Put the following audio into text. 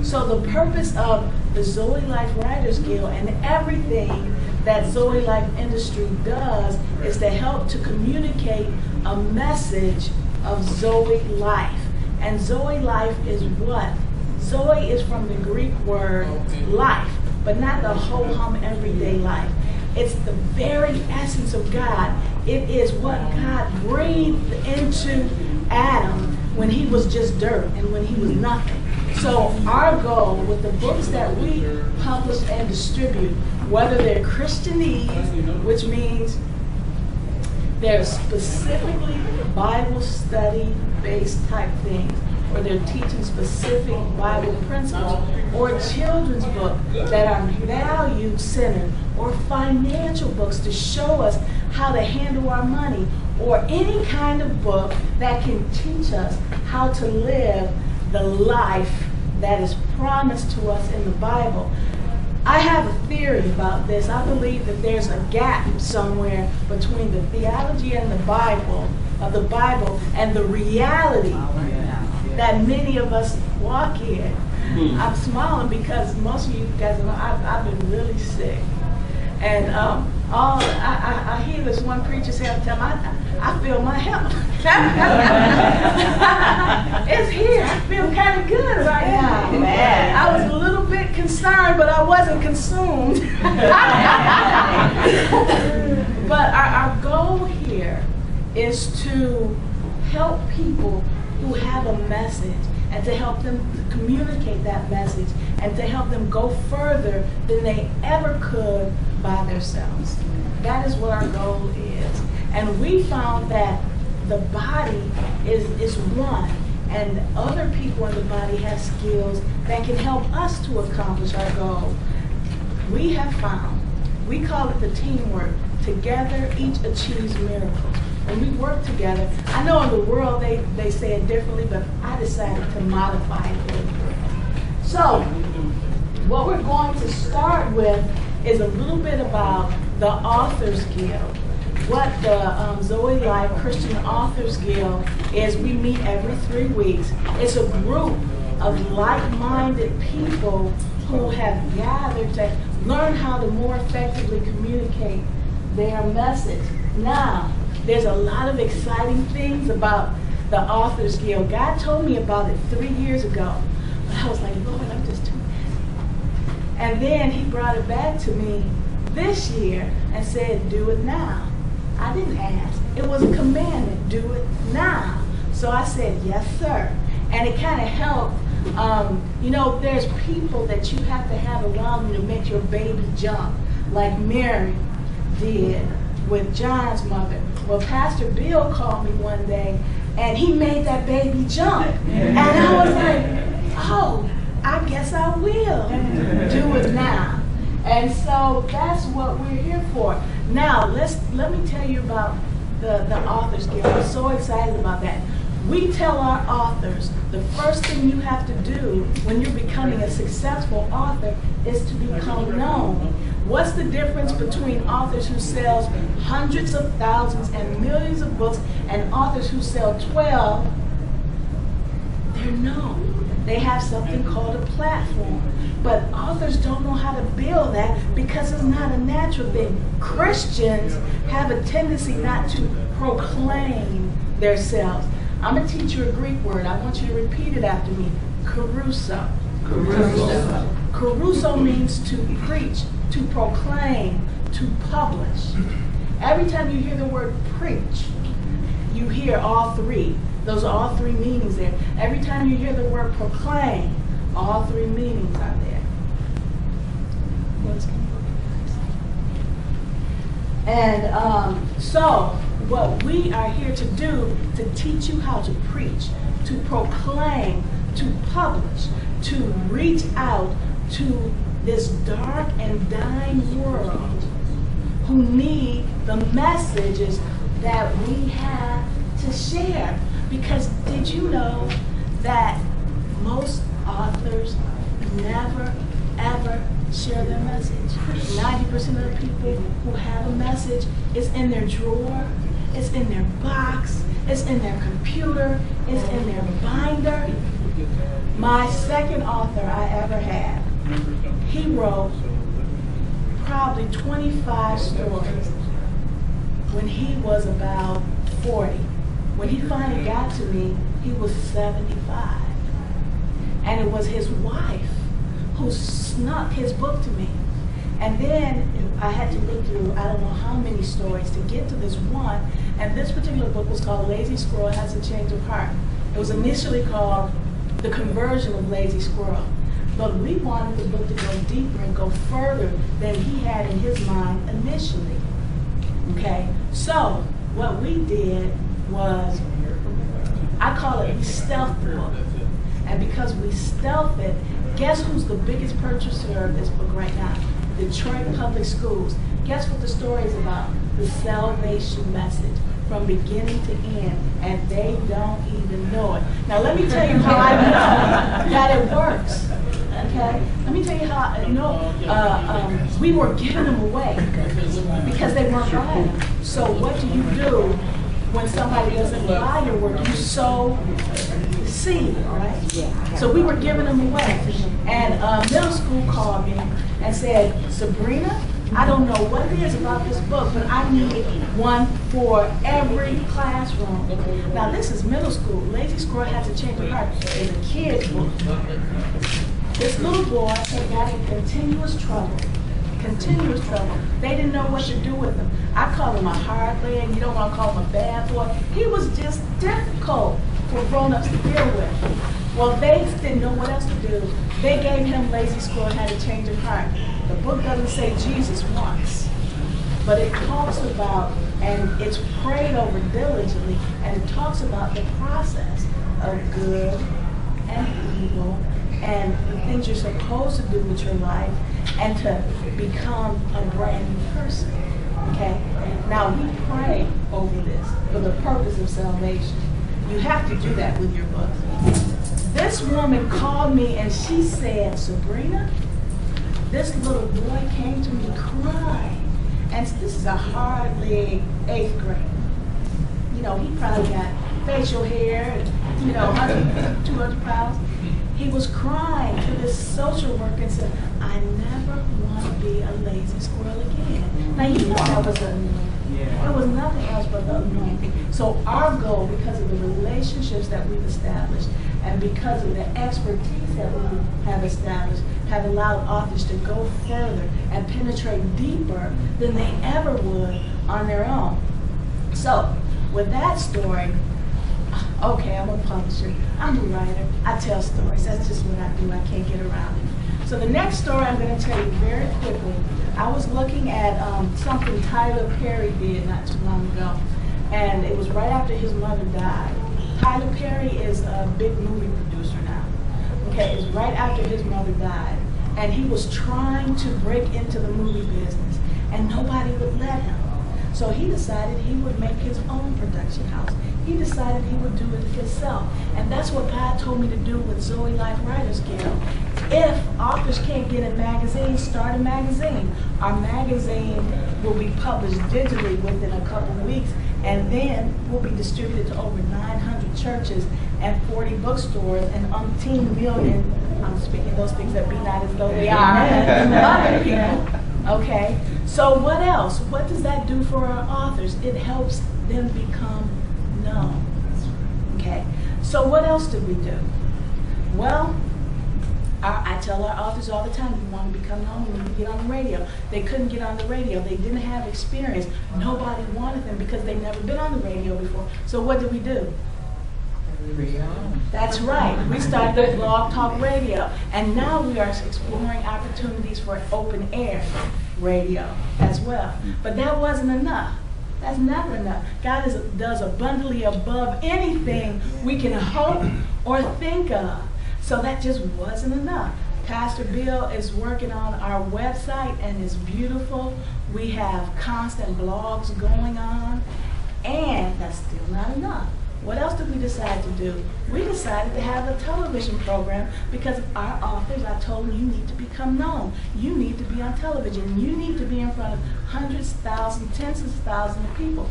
So the purpose of the Zoe Life Writers Guild and everything that Zoe Life industry does is to help to communicate a message of Zoe Life. And Zoe Life is what? Zoe is from the Greek word life, but not the ho-hum everyday life. It's the very essence of God. It is what God breathed into Adam when he was just dirt and when he was nothing. So our goal with the books that we publish and distribute, whether they're Christianese, which means they're specifically Bible study based type things, or they're teaching specific Bible principles, or children's books that are value-centered, or financial books to show us how to handle our money, or any kind of book that can teach us how to live the life that is promised to us in the Bible. I have a theory about this. I believe that there's a gap somewhere between the theology and the Bible, and the reality that many of us walk in. I'm smiling because most of you guys know I've been really sick. And I hear this one preacher say all the time, I feel my health. It's here. I feel kind of good right now. Amen. I was a little bit concerned, but I wasn't consumed. But our goal here is to help people who have a message and to help them communicate that message and to help them go further than they ever could by themselves. That is what our goal is. And we found that the body is one, and other people in the body have skills that can help us to accomplish our goal. We have found, we call it the teamwork, together each achieves miracles. When we work together, I know in the world they say it differently, but I decided to modify it a little bit. So, what we're going to start with is a little bit about the Authors Guild. What the Zoe Life Christian Authors Guild is, we meet every 3 weeks. It's a group of like-minded people who have gathered to learn how to more effectively communicate their message. Now, there's a lot of exciting things about the Authors Guild. God told me about it 3 years ago. But I was like, Lord, I'm just too busy. And then he brought it back to me this year and said, do it now. I didn't ask. It was a commandment, do it now. So I said, yes, sir. And it kind of helped. You know, there's people that you have to have around you to make your baby jump, like Mary did with John's mother. Well, Pastor Bill called me one day, and he made that baby jump. And I was like, oh, I guess I will do it now. And so that's what we're here for. Now, let me tell you about the Authors Guild. I'm so excited about that. We tell our authors the first thing you have to do when you're becoming a successful author is to become known. What's the difference between authors who sell hundreds of thousands and millions of books and authors who sell 12? They're known. They have something called a platform. But authors don't know how to build that because it's not a natural thing. Christians have a tendency not to proclaim themselves. I'm going to teach you a Greek word. I want you to repeat it after me. Caruso. Caruso. Caruso means to preach, to proclaim, to publish. Every time you hear the word preach, you hear all three. Those are all three meanings there. Every time you hear the word proclaim, all three meanings are there. And so what we are here to do, to teach you how to preach, to proclaim, to publish, to reach out to this dark and dying world who need the messages that we have to share. Because did you know that most authors never, ever share their message? 90% of the people who have a message is in their drawer, it's in their box, it's in their computer, it's in their binder. My second author I ever had, he wrote probably 25 stories when he was about 40. When he finally got to me, he was 75. And it was his wife who snuck his book to me. And then I had to look through I don't know how many stories to get to this one. And this particular book was called Lazy Squirrel Has a Change of Heart. It was initially called The Conversion of Lazy Squirrel. But we wanted the book to go deeper and go further than he had in his mind initially. Okay? So what we did was, I call it, we stealthed the book. And because we stealthed it, guess who's the biggest purchaser of this book right now? Detroit Public Schools. Guess what the story is about? The salvation message from beginning to end, and they don't even know it. Now let me tell you how I know that it works. Okay? Let me tell you how I know. We were giving them away because they weren't buying them. So what do you do when somebody doesn't buy your work? You sow seed, right? So we were giving them away. And middle school called me and said, Sabrina, I don't know what it is about this book, but I need one for every classroom. Now this is middle school. Lazy Squirrel Has a Change of Heart is a kid's book. This little boy had got in continuous trouble. Continuous trouble. They didn't know what to do with him. I call him a hard leg. You don't want to call him a bad boy. He was just difficult for grown-ups to deal with. Well, they didn't know what else to do. They gave him Lazy Squirrel Had a Change of Heart. The book doesn't say Jesus once, but it talks about, and it's prayed over diligently, and it talks about the process of good and evil and the things you're supposed to do with your life and to become a brand new person. Okay? Now we pray over this for the purpose of salvation. You have to do that with your book. This woman called me and she said, Sabrina, this little boy came to me crying. And this is a hard leg, 8th grade. You know, he probably got facial hair and, 100, 200 pounds. He was crying to this social worker and said, I never want to be a lazy squirrel again. Now, you know that was the anointing. It was nothing else but the anointing. So our goal, because of the relationships that we've established and because of the expertise that we have established, have allowed authors to go further and penetrate deeper than they ever would on their own. So, with that story, okay, I'm a publisher, I'm a writer, I tell stories. That's just what I do. I can't get around it. So the next story I'm going to tell you very quickly. I was looking at something Tyler Perry did not too long ago, and it was right after his mother died. Tyler Perry is a big movie producer now. Okay, it's right after his mother died, and he was trying to break into the movie business, and nobody would let him. So he decided he would make his own production house. He decided he would do it himself. And that's what God told me to do with Zoe Life Writers Guild. If authors can't get in magazines, start a magazine. Our magazine will be published digitally within a couple of weeks, and then will be distributed to over 900 churches and 40 bookstores and umpteen million, I'm speaking those things that be not as though they are, other people. Okay, so what else? What does that do for our authors? It helps them become known. Okay, so what else did we do? Well, I tell our authors all the time, you want to become known, you need to get on the radio. They couldn't get on the radio. They didn't have experience. Nobody wanted them because they'd never been on the radio before. So what did we do? That's right. We started the Blog Talk Radio, and now we are exploring opportunities for open air radio as well. But that wasn't enough. That's never enough. God does abundantly above anything we can hope or think of. So that just wasn't enough. Pastor Bill is working on our website, and it's beautiful. We have constant blogs going on, and that's still not enough. What else did we decide to do? We decided to have a television program because our authors, I told them, you need to become known. You need to be on television. You need to be in front of hundreds, thousands, tens of thousands of people.